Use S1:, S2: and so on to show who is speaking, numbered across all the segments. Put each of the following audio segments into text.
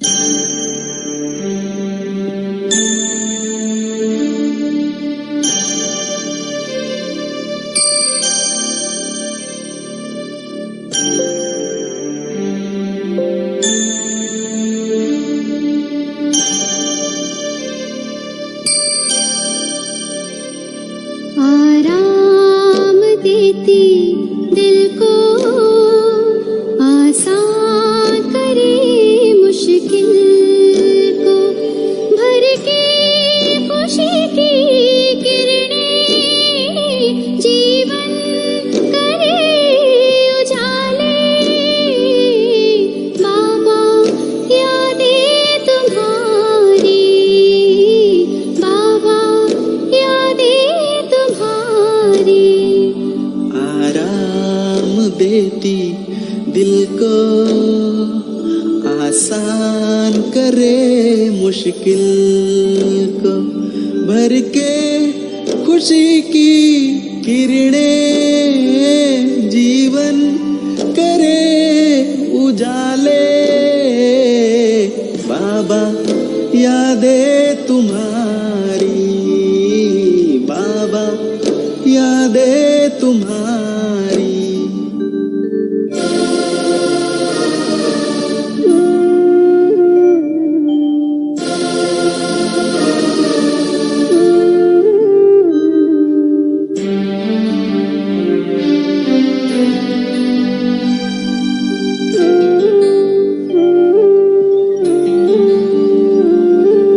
S1: आराम देती दिल को, आसान करे मुश्किल को, भर के खुशी की किरणें जीवन करे उजाले। बाबा यादें तुम्हारी, बाबा यादें तुम्हारी।
S2: आराम देती दिल को, आसान करे मुश्किल को, भर के खुशी की किरणें जीवन करे उजाले। बाबा यादें तुम्हारी, बाबा यादें तुम्हारी।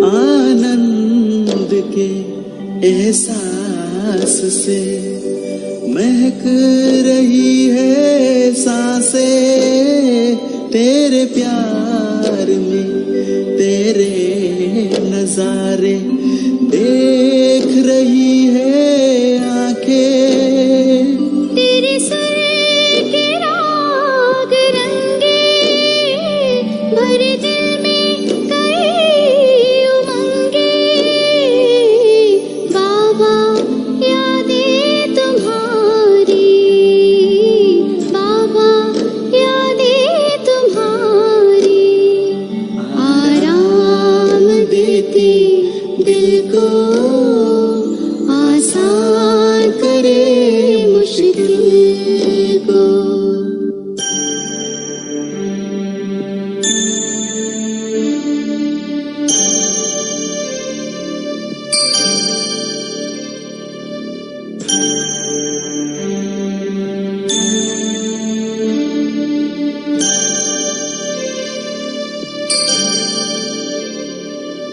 S2: आनंद के एहसास से महक रही है सांसें, तेरे प्यार में तेरे नजारे देख रही है आंखें।
S1: तेरे सुर के राग रंगे भरे दिल में कई उमंगे। बाबा यादें तुम्हारी, बाबा यादें तुम्हारी। आराम देती दिल को, आसान करे मुश्किल को।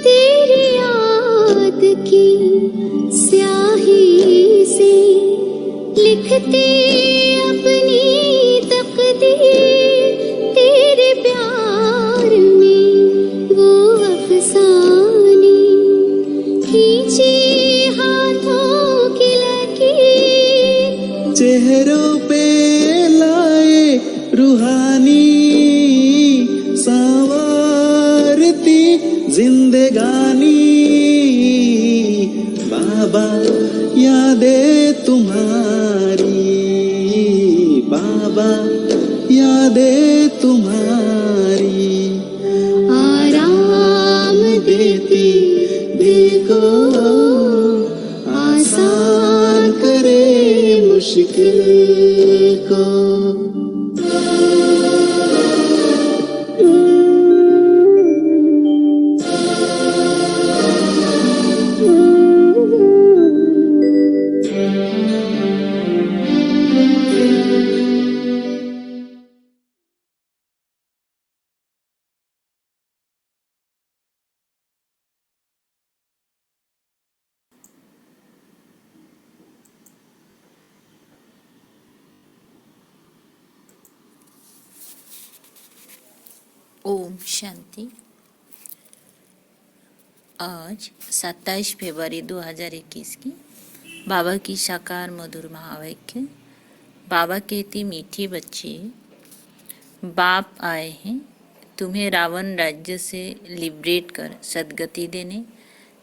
S1: तेरी याद की स्याही से लिखते अपनी तकदीर, तेरे प्यार में वो अफसाने खींची हाथों की लकीर।
S2: चेहरों पे लाए रूहानी संवारती जिंदगानी। बाबा यादें तुम्हारी, बाबा यादें तुम्हारी।
S1: आराम देती दिल को, आसान करे मुश्किल को।
S3: ओम शांति। आज 27 फरवरी 2021 की बाबा की साकार मधुर महावाक्य। बाबा कहती, मीठे बच्चे, बाप आए हैं तुम्हें रावण राज्य से लिबरेट कर सदगति देने,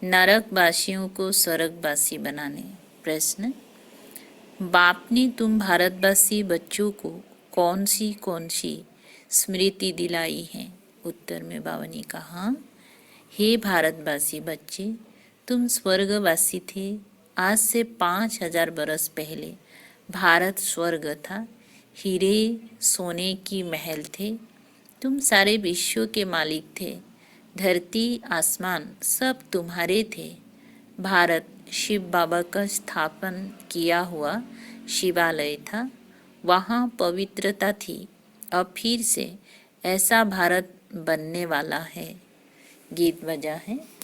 S3: नरकवासियों को स्वर्गवासी बनाने। प्रश्न, बाप ने तुम भारतवासी बच्चों को कौन सी स्मृति दिलाई है? उत्तर में बाबा ने कहा, हे भारतवासी बच्चे, तुम स्वर्गवासी थे। आज से 5000 बरस पहले भारत स्वर्ग था। हीरे सोने की महल थे। तुम सारे विश्व के मालिक थे। धरती आसमान सब तुम्हारे थे। भारत शिव बाबा का स्थापन किया हुआ शिवालय था। वहाँ पवित्रता थी। अब फिर से ऐसा भारत बनने वाला है। गीत बजा है।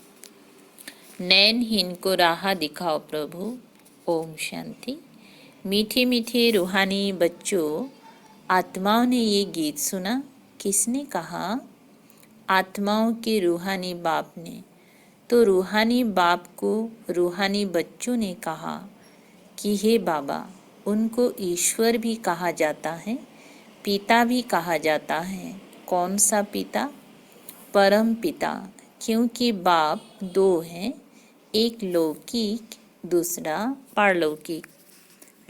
S3: नैनहीन को राह दिखाओ प्रभु। ओम शांति। मीठे मीठे रूहानी बच्चों, आत्माओं ने ये गीत सुना। किसने कहा? आत्माओं के रूहानी बाप ने। तो रूहानी बाप को रूहानी बच्चों ने कहा कि हे बाबा, उनको ईश्वर भी कहा जाता है, पिता भी कहा जाता है। कौन सा पिता? परम पिता। क्योंकि बाप दो हैं, एक लौकिक, दूसरा पारलौकिक।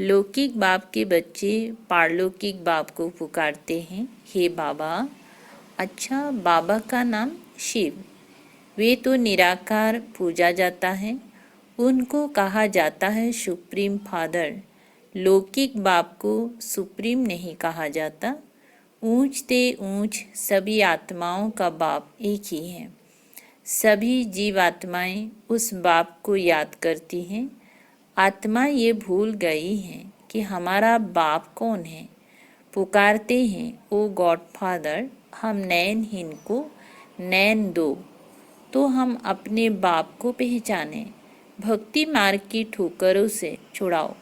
S3: लौकिक बाप के बच्चे पारलौकिक बाप को पुकारते हैं, हे बाबा। अच्छा, बाबा का नाम शिव। वे तो निराकार पूजा जाता है, उनको कहा जाता है सुप्रीम फादर। लौकिक बाप को सुप्रीम नहीं कहा जाता। ऊंच ते ऊंच सभी आत्माओं का बाप एक ही है। सभी जीव आत्माएं उस बाप को याद करती हैं। आत्मा ये भूल गई हैं कि हमारा बाप कौन है। पुकारते हैं, ओ गॉड फादर, हम नैनहीन को नैन दो, तो हम अपने बाप को पहचाने। भक्ति मार्ग की ठोकरों से छुड़ाओ।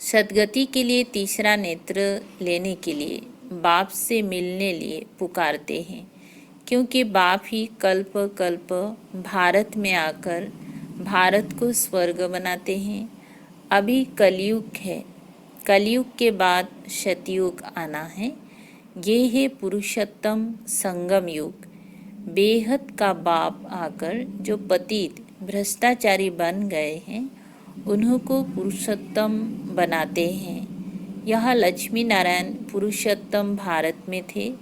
S3: सदगति के लिए तीसरा नेत्र लेने के लिए, बाप से मिलने लिए पुकारते हैं। क्योंकि बाप ही कल्प कल्प भारत में आकर भारत को स्वर्ग बनाते हैं। अभी कलयुग है। कलयुग के बाद सतयुग आना है। ये है पुरुषोत्तम संगम युग। बेहद का बाप आकर जो पतित भ्रष्टाचारी बन गए हैं, उन्हों को पुरुषोत्तम बनाते हैं। यह लक्ष्मी नारायण पुरुषोत्तम भारत में थे।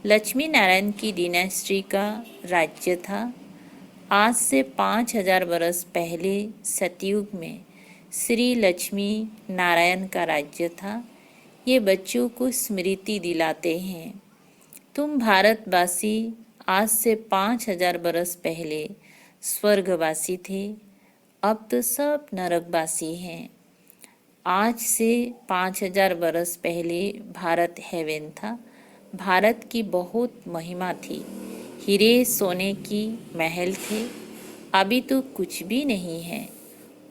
S3: लक्ष्मी नारायण की डिनेस्टी का राज्य था। आज से 5000 बरस पहले सतयुग में श्री लक्ष्मी नारायण का राज्य था। ये बच्चों को स्मृति दिलाते हैं। तुम भारतवासी आज से 5000 बरस पहले स्वर्गवासी थे। अब तो सब नरकवासी हैं। आज से 5000 बरस पहले भारत हेवन था। भारत की बहुत महिमा थी। हीरे सोने की महल थे। अभी तो कुछ भी नहीं है।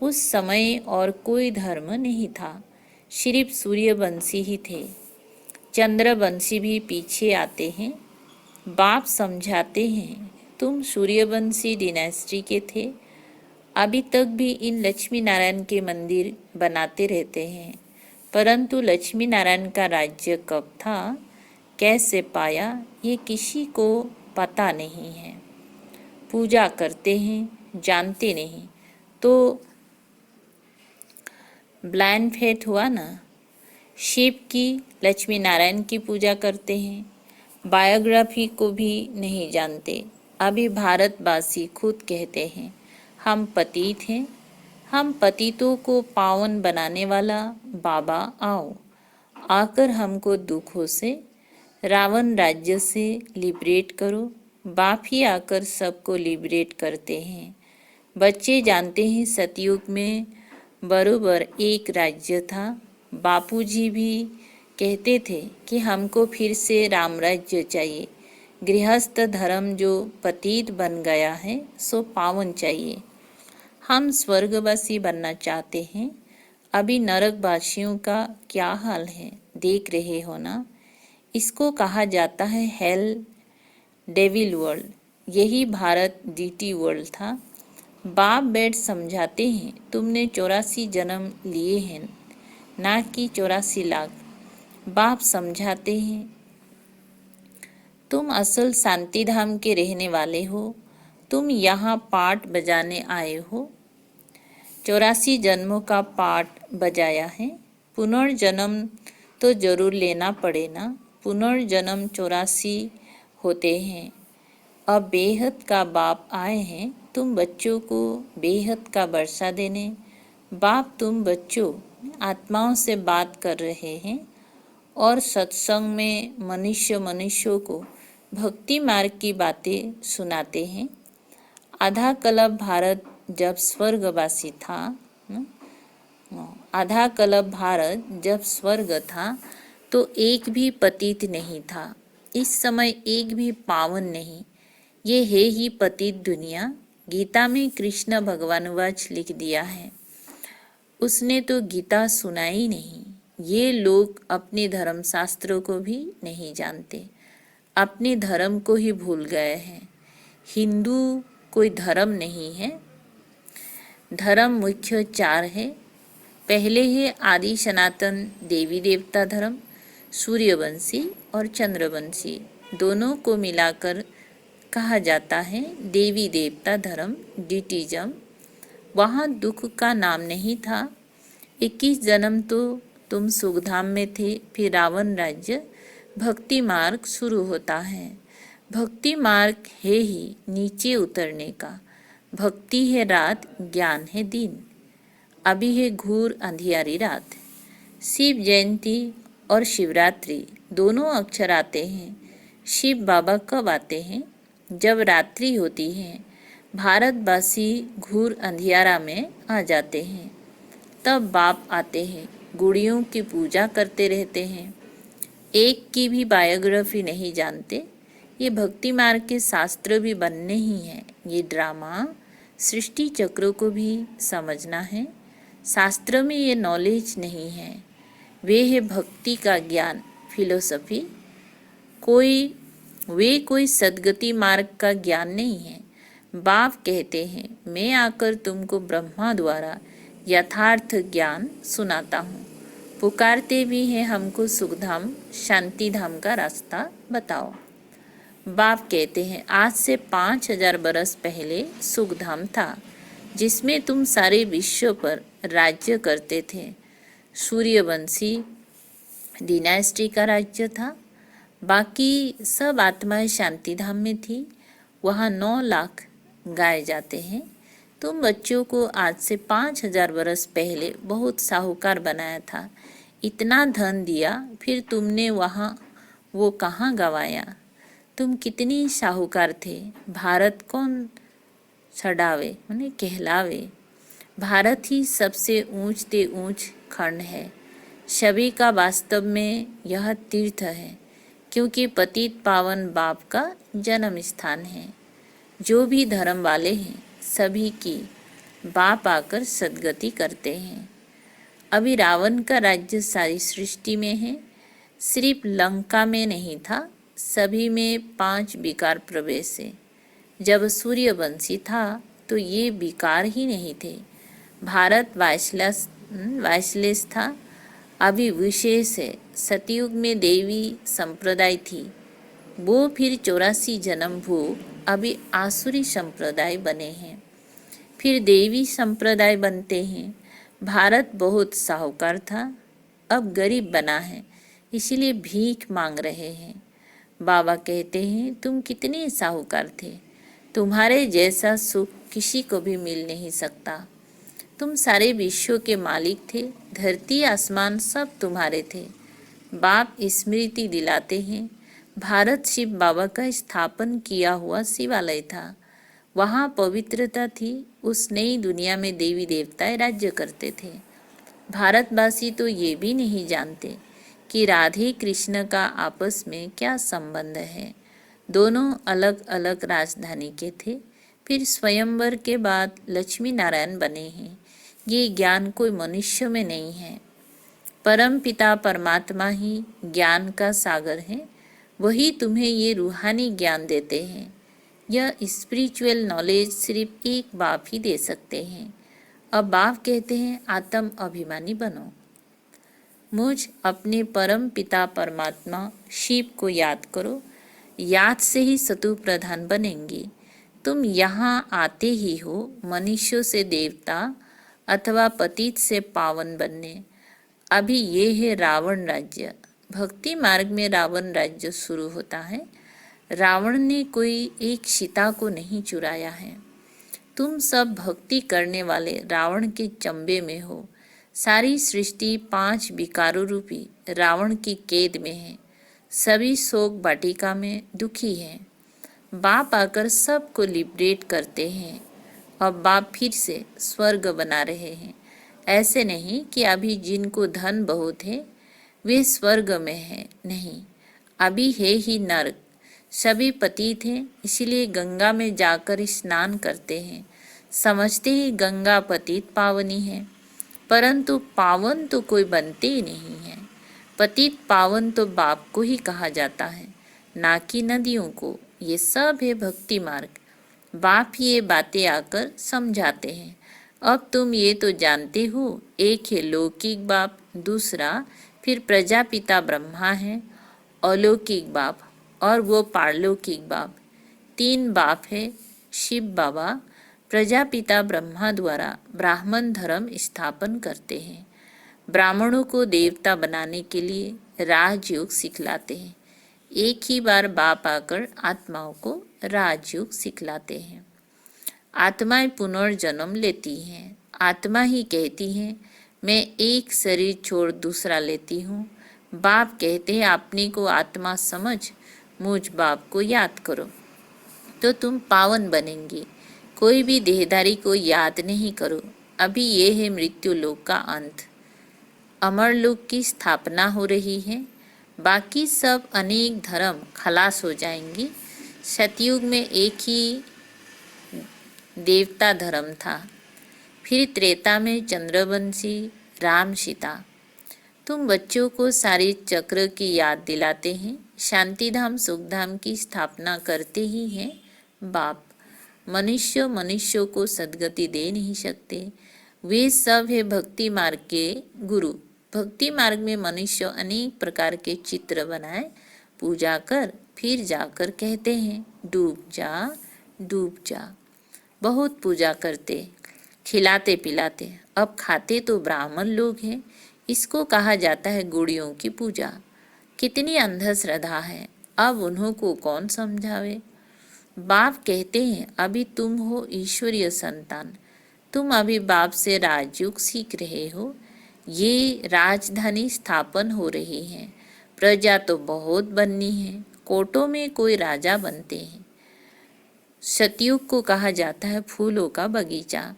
S3: उस समय और कोई धर्म नहीं था। सिर्फ सूर्यवंशी ही थे। चंद्रवंशी भी पीछे आते हैं। बाप समझाते हैं, तुम सूर्यवंशी डिनेस्टी के थे। अभी तक भी इन लक्ष्मी नारायण के मंदिर बनाते रहते हैं। परंतु लक्ष्मी नारायण का राज्य कब था, कैसे पाया, ये किसी को पता नहीं है। पूजा करते हैं, जानते नहीं, तो ब्लाइंड फेथ हुआ ना। शिव की, लक्ष्मी नारायण की पूजा करते हैं। बायोग्राफी को भी नहीं जानते। अभी भारतवासी खुद कहते हैं, हम पतित हैं। हम पतितों को पावन बनाने वाला बाबा आओ, आकर हमको दुखों से, रावण राज्य से लिबरेट करो। बाप ही आकर सबको लिबरेट करते हैं। बच्चे जानते हैं सतयुग में बरोबर एक राज्य था। बापूजी भी कहते थे कि हमको फिर से राम राज्य चाहिए। गृहस्थ धर्म जो पतित बन गया है सो पावन चाहिए। हम स्वर्गवासी बनना चाहते हैं। अभी नरकवासियों का क्या हाल है, देख रहे हो ना। इसको कहा जाता है हेल, डेविल वर्ल्ड। यही भारत डीटी वर्ल्ड था। बाप बैठ समझाते हैं, तुमने 84 जन्म लिए हैं, ना कि 84 लाख। बाप समझाते हैं, तुम असल शांति धाम के रहने वाले हो। तुम यहाँ पाठ बजाने आए हो। 84 जन्मों का पाठ बजाया है। पुनर्जन्म तो जरूर लेना पड़े ना। पुनर्जन्म 84 होते हैं। अब बेहद का बाप आए हैं तुम बच्चों को बेहद का वर्षा देने। बाप तुम बच्चों आत्माओं से बात कर रहे हैं और सत्संग में मनुष्यों को भक्ति मार्ग की बातें सुनाते हैं। आधा कल्प भारत जब स्वर्गवासी था, आधा कल्प भारत जब स्वर्ग था तो एक भी पतित नहीं था। इस समय एक भी पावन नहीं। ये है ही पतित दुनिया। गीता में कृष्ण भगवानुवाच लिख दिया है। उसने तो गीता सुनाई नहीं। ये लोग अपने धर्म शास्त्रों को भी नहीं जानते, अपने धर्म को ही भूल गए हैं। हिंदू कोई धर्म नहीं है। धर्म मुख्य 4 है। पहले है आदि सनातन देवी देवता धर्म, सूर्यवंशी और चंद्रवंशी दोनों को मिलाकर कहा जाता है देवी देवता धर्म, डिटिज्म। वहाँ दुख का नाम नहीं था। 21 जन्म तो तुम सुखधाम में थे, फिर रावण राज्य। भक्ति मार्ग शुरू होता है। भक्ति मार्ग है ही नीचे उतरने का। भक्ति है रात, ज्ञान है दिन। अभी है घूर अंधियारी रात। शिव जयंती और शिवरात्रि दोनों अक्षर आते हैं। शिव बाबा कब आते हैं? जब रात्रि होती है। भारतवासी घूर अंधियारा में आ जाते हैं, तब बाप आते हैं। गुड़ियों की पूजा करते रहते हैं। एक की भी बायोग्राफी नहीं जानते। ये भक्ति मार्ग के शास्त्र भी बनने ही हैं। ये ड्रामा सृष्टि चक्रों को भी समझना है। शास्त्र में ये नॉलेज नहीं है। वे है भक्ति का ज्ञान, फिलोसफी। वे कोई सदगति मार्ग का ज्ञान नहीं है। बाप कहते हैं मैं आकर तुमको ब्रह्मा द्वारा यथार्थ ज्ञान सुनाता हूँ। पुकारते भी हैं हमको सुखधाम शांति धाम का रास्ता बताओ। बाप कहते हैं आज से 5000 बरस पहले सुखधाम था, जिसमें तुम सारे विश्व पर राज्य करते थे। सूर्यवंशी डिनास्टी का राज्य था। बाकी सब आत्माएं शांति धाम में थी। वहाँ 9 लाख गाए जाते हैं। तुम बच्चों को आज से 5000 बरस पहले बहुत साहूकार बनाया था। इतना धन दिया, फिर तुमने वहाँ वो कहाँ गवाया? तुम कितनी साहूकार थे। भारत कौन छड़ावे माने कहलावे। भारत ही सबसे ऊंच ते ऊंच खंड है। सभी का वास्तव में यह तीर्थ है, क्योंकि पतित पावन बाप का जन्म स्थान है। जो भी धर्म वाले हैं सभी की बाप आकर सदगति करते हैं। अभी रावण का राज्य सारी सृष्टि में है, सिर्फ लंका में नहीं था। सभी में 5 विकार प्रवेश है। जब सूर्यवंशी था तो ये विकार ही नहीं थे। भारत वाइसलेस था। अभी विशेष है। सतयुग में देवी संप्रदाय थी, वो फिर 84 जन्म भू अभी आसुरी संप्रदाय बने हैं, फिर देवी संप्रदाय बनते हैं। भारत बहुत साहूकार था, अब गरीब बना है, इसीलिए भीख मांग रहे हैं। बाबा कहते हैं तुम कितने साहूकार थे, तुम्हारे जैसा सुख किसी को भी मिल नहीं सकता। तुम सारे विश्व के मालिक थे, धरती आसमान सब तुम्हारे थे। बाप स्मृति दिलाते हैं भारत शिव बाबा का स्थापन किया हुआ शिवालय था। वहाँ पवित्रता थी। उस नई दुनिया में देवी देवताएं राज्य करते थे। भारतवासी तो ये भी नहीं जानते कि राधे कृष्ण का आपस में क्या संबंध है। दोनों अलग अलग राजधानी के थे, फिर स्वयंवर के बाद लक्ष्मी नारायण बने हैं। ये ज्ञान कोई मनुष्य में नहीं है। परम पिता परमात्मा ही ज्ञान का सागर है। वही तुम्हें ये रूहानी ज्ञान देते हैं। यह स्पिरिचुअल नॉलेज सिर्फ एक बाप ही दे सकते हैं। अब बाप कहते हैं आत्म अभिमानी बनो। मुझ अपने परम पिता परमात्मा शिव को याद करो। याद से ही सतु प्रधान बनेंगे। तुम यहाँ आते ही हो मनुष्यों से देवता अथवा पतित से पावन बनने। अभी ये है रावण राज्य। भक्ति मार्ग में रावण राज्य शुरू होता है। रावण ने कोई एक सीता को नहीं चुराया है। तुम सब भक्ति करने वाले रावण के चंबे में हो। सारी सृष्टि 5 विकारों रूपी रावण की कैद में है। सभी शोक वाटिका में दुखी हैं। बाप आकर सबको लिबरेट करते हैं। अब बाप फिर से स्वर्ग बना रहे हैं। ऐसे नहीं कि अभी जिनको धन बहुत है वे स्वर्ग में है, नहीं, अभी है ही नरक। सभी पतित हैं, इसलिए गंगा में जाकर स्नान करते हैं। समझते ही गंगा पतित पावनी है, परंतु पावन तो कोई बनते ही नहीं है। पतित पावन तो बाप को ही कहा जाता है, ना कि नदियों को। ये सब है भक्ति मार्ग। बाप ही ये बातें आकर समझाते हैं। अब तुम ये तो जानते हो, एक है लौकिक बाप, दूसरा फिर प्रजापिता ब्रह्मा है, अलौकिक बाप, और वो पारलौकिक बाप। 3 बाप है। शिव बाबा प्रजापिता ब्रह्मा द्वारा ब्राह्मण धर्म स्थापन करते हैं। ब्राह्मणों को देवता बनाने के लिए राजयोग सिखलाते हैं। एक ही बार बाप आकर आत्माओं को राजयोग सिखलाते हैं। आत्माएं पुनर्जन्म लेती हैं। आत्मा ही कहती है मैं एक शरीर छोड़ दूसरा लेती हूँ। बाप कहते हैं अपने को आत्मा समझ मुझ बाप को याद करो तो तुम पावन बनेंगे। कोई भी देहधारी को याद नहीं करो। अभी ये है मृत्यु लोक का अंत। अमर लोक की स्थापना हो रही है। बाकी सब अनेक धर्म खलास हो जाएंगे। सतयुग में एक ही देवता धर्म था। फिर त्रेता में चंद्रवंशी राम सीता। तुम बच्चों को सारे चक्र की याद दिलाते हैं। शांतिधाम सुखधाम की स्थापना करते ही हैं बाप। मनुष्यों को सद्गति दे नहीं सकते। वे सब है भक्ति मार्ग के गुरु। भक्ति मार्ग में मनुष्य अनेक प्रकार के चित्र बनाए पूजा कर फिर जाकर कहते हैं डूब जा डूब जा। बहुत पूजा करते, खिलाते पिलाते। अब खाते तो ब्राह्मण लोग हैं। इसको कहा जाता है गुड़ियों की पूजा। कितनी अंधश्रद्धा है, अब उन्हों को कौन समझावे। बाप कहते हैं अभी तुम हो ईश्वरीय संतान। तुम अभी बाप से राजयोग सीख रहे हो। ये राजधानी स्थापन हो रही है। प्रजा तो बहुत बननी है। कोटों में कोई राजा बनते हैं। सतयुग को कहा जाता है फूलों का बगीचा।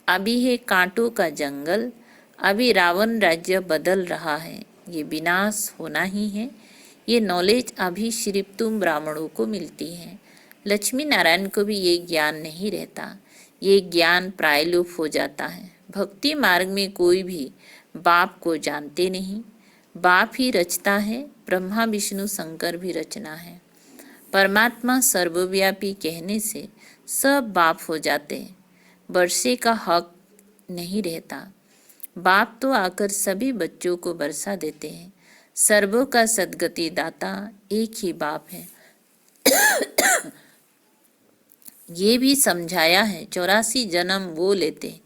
S3: अभी है कांटों का जंगल। अभी रावण राज्य बदल रहा है। ये विनाश होना ही है। ये नॉलेज अभी सिर्फ तुम ब्राह्मणों को मिलती है। लक्ष्मी नारायण को भी ये ज्ञान नहीं रहता। ये ज्ञान प्रायलोप हो जाता है। भक्ति मार्ग में कोई भी बाप को जानते नहीं। बाप ही रचता है। ब्रह्मा विष्णु शंकर भी रचना है। परमात्मा सर्वव्यापी कहने से सब बाप हो जाते हैं। वर्षे का हक नहीं रहता। बाप तो आकर सभी बच्चों को बरसा देते हैं। सर्वों का सद्गति दाता एक ही बाप है। ये भी समझाया है 84 जन्म वो लेते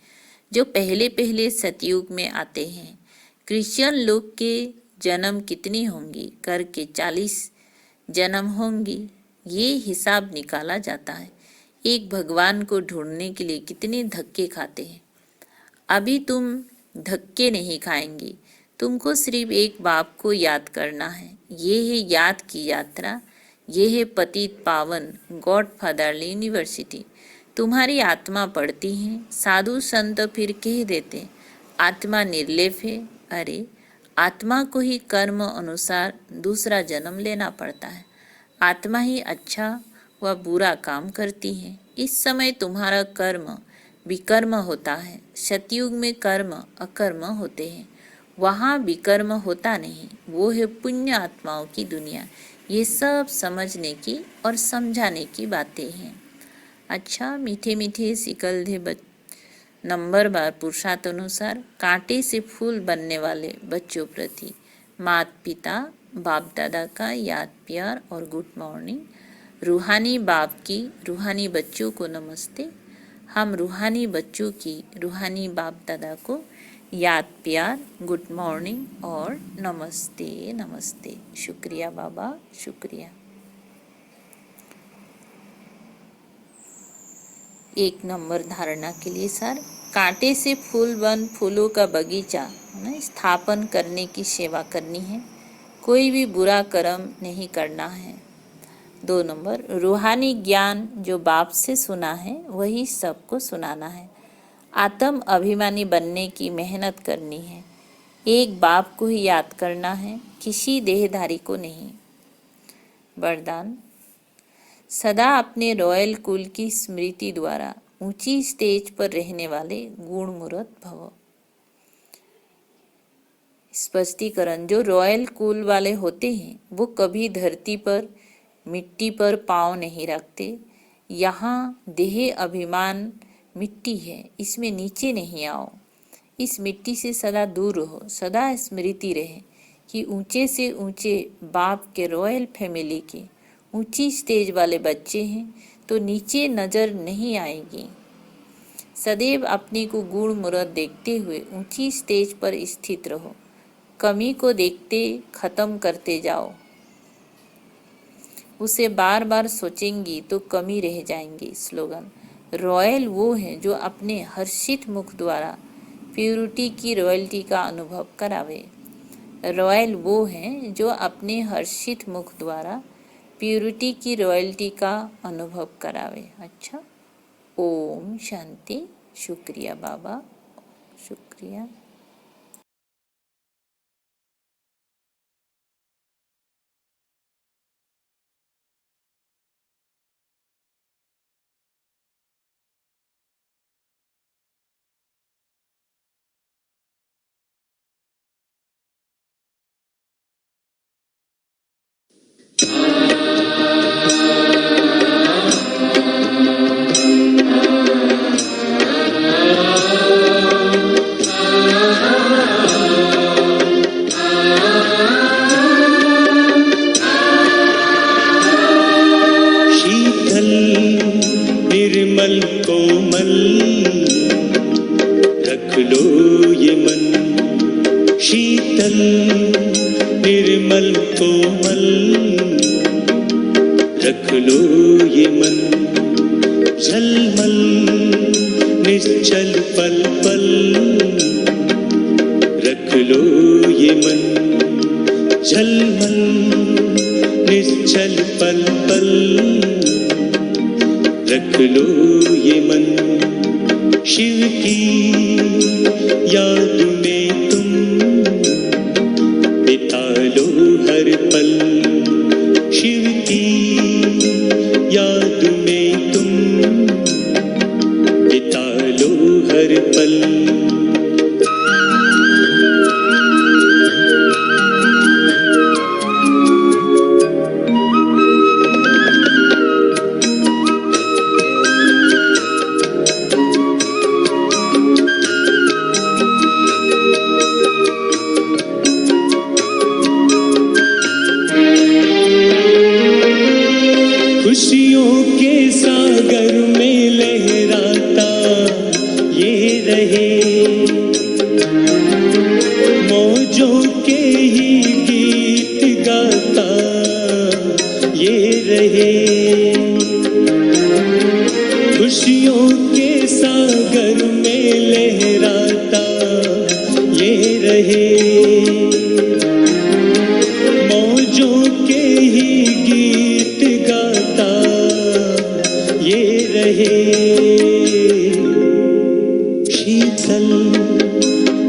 S3: जो पहले पहले सतयुग में आते हैं। क्रिश्चियन लोग के जन्म कितनी होंगी करके 40 जन्म होंगी। ये हिसाब निकाला जाता है। एक भगवान को ढूंढने के लिए कितने धक्के खाते हैं। अभी तुम धक्के नहीं खाएंगे। तुमको सिर्फ एक बाप को याद करना है। ये है याद की यात्रा। ये है पतित पावन गॉड फादरली यूनिवर्सिटी। तुम्हारी आत्मा पढ़ती है। साधु संत फिर कह देते आत्मा निर्लेप है। अरे आत्मा को ही कर्म अनुसार दूसरा जन्म लेना पड़ता है। आत्मा ही अच्छा व बुरा काम करती है। इस समय तुम्हारा कर्म विकर्म होता है। सतयुग में कर्म अकर्म होते हैं। वहाँ विकर्म होता नहीं। वो है पुण्य आत्माओं की दुनिया। ये सब समझने की और समझाने की बातें हैं। अच्छा मीठे मीठे सिकलधे नंबर बार पुरुषार्थानुसार कांटे से फूल बनने वाले बच्चों प्रति माता पिता बाप दादा का याद प्यार और गुड मॉर्निंग। रूहानी बाप की रूहानी बच्चों को नमस्ते। हम रूहानी बच्चों की रूहानी बाप दादा को याद प्यार गुड मॉर्निंग और नमस्ते नमस्ते। शुक्रिया बाबा, शुक्रिया। एक नंबर धारणा के लिए सार, कांटे से फूल बन फूलों का बगीचा स्थापन करने की सेवा करनी है, कोई भी बुरा कर्म नहीं करना है। 2 नंबर, रूहानी ज्ञान जो बाप से सुना है वही सबको सुनाना है, आत्म अभिमानी बनने की मेहनत करनी है, एक बाप को ही याद करना है, किसी देहधारी को नहीं। वरदान, सदा अपने रॉयल कुल की स्मृति द्वारा ऊंची स्टेज पर रहने वाले गुणमूर्त भव। स्पष्टीकरण, जो रॉयल कुल वाले होते हैं वो कभी धरती पर मिट्टी पर पांव नहीं रखते। यहाँ देह अभिमान मिट्टी है, इसमें नीचे नहीं आओ, इस मिट्टी से सदा दूर रहो। सदा स्मृति रहे कि ऊंचे से ऊंचे बाप के रॉयल फैमिली के ऊंची स्टेज वाले बच्चे हैं, तो नीचे नजर नहीं आएगी। सदैव अपने को गुण मूर्त देखते हुए ऊंची स्टेज पर स्थित रहो, कमी को देखते खत्म करते जाओ। उसे बार बार सोचेंगी तो कमी रह जाएंगी। स्लोगन, रॉयल वो हैं जो अपने हर्षित मुख द्वारा प्यूरिटी की रॉयल्टी का अनुभव करावे। रॉयल वो हैं जो अपने हर्षित मुख द्वारा प्यूरिटी की रॉयल्टी का अनुभव करावे। अच्छा, ओम शांति। शुक्रिया बाबा, शुक्रिया।
S2: शीतल निर्मल कोमल रख लो ये मन, शीतल निर्मल कोमल रख लो ये मन, झलमल निश्चल पल पल रख लो ये मन, झलमल निश्चल पल पल रख लो ये मन। शिव की याद में तुम बिता लो हर पल, शिव की याद में तुम बिता लो हर पल। खुशियों के सागर में लहराता ये रहे, मौजों के ही गीत गाता ये रहे, खुशियों के सागर में लहराता ये रहे, मौजों के ही गीत गाता ये रहे। शीतल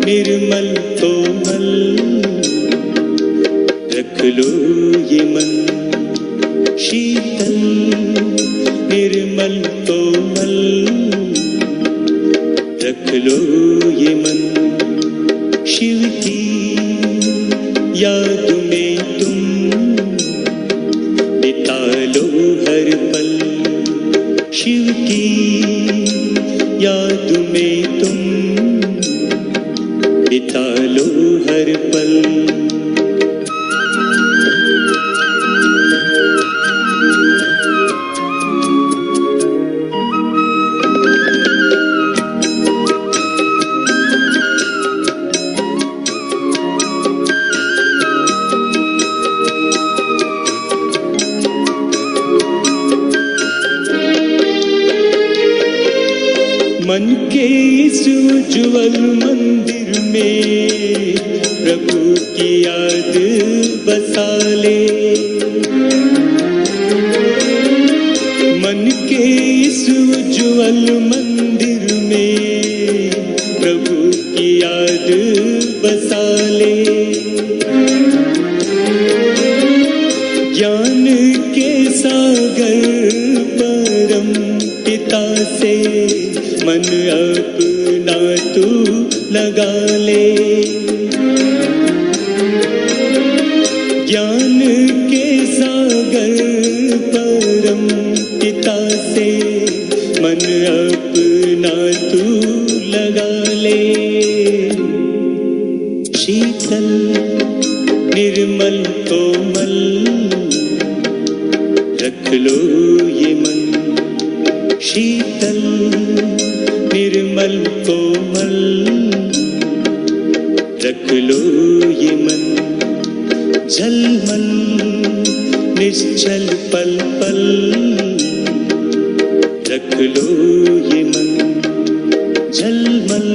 S2: निर्मल कोमल रख लो ये मन, शीतल निर्मल कोमल रख लो ये मन। शिव की याद में तुम बिता लो हर पल, शिव की याद में तुम बिता लो हर पल। के इस उज्ज्वल मंदिर में प्रभु की याद बसा ले। मन के इस उज्ज्वल मंदिर में प्रभु की याद बसा ले। ज्ञान के सागर परम पिता से मन अपना तू लगा ले। ज्ञान के सागर परम पिता से मन अपना तू लगा ले। शीतल निर्मल कोमल रख लो ये मन। शीतल निर्मल कोमल रख लो ये मन। झलमल निश्चल पल पल रख लो ये मन। झलमल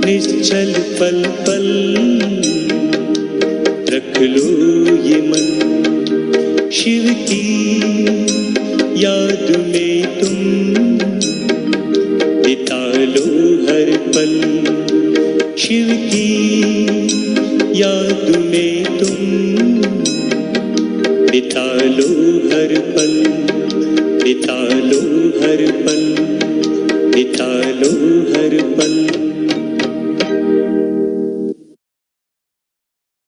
S2: निश्चल पल पल रख लो ये मन। शिव की याद में तुम बिता लो हर पल। शिव की याद में तुम बिता लो हर पल। बिता लो हर पल। बिता लो हर पल।